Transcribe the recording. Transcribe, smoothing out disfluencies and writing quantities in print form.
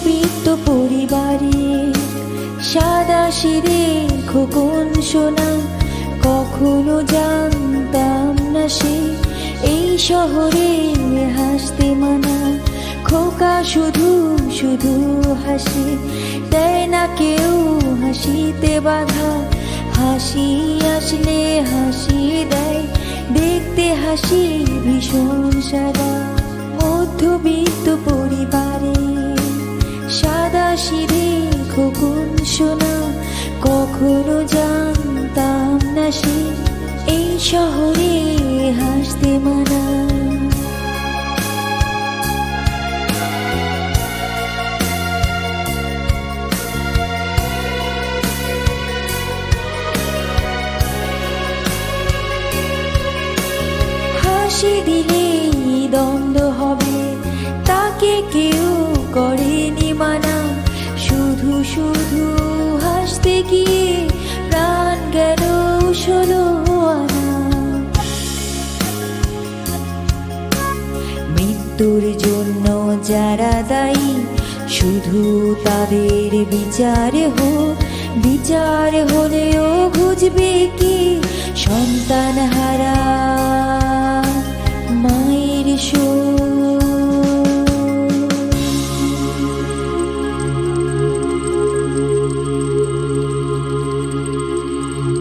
মধ্যবিত্ত পরিবারে সাদা সিঁড়ে খোকন সোনা, কখনো জানতাম না সে এই শহরে হাসতে মানা। খোকা শুধু শুধু হাসে, দেয় না কেউ হাসিতে বাধা। হাসি আসলে হাসি দেয়, দেখতে হাসি ভীষণ সাদা। মধ্যবিত্ত পরিবারে সাদা সিঁড়ে খোকন সোনা, কখনো জানতাম না সে এই শহরে হাসতে মানা। হাসি দিলেই দ্বন্দ্ব হবে, তাকে কেউ করেনি মানা। শুধু শুধু হাসতে গিয়ে প্রাণ গেল 16 আনা। মৃত্যুর জন্য যারা দায়ী, শুধু তাদের বিচার হোক। বিচার হলেও বুঝবে কি সন্তান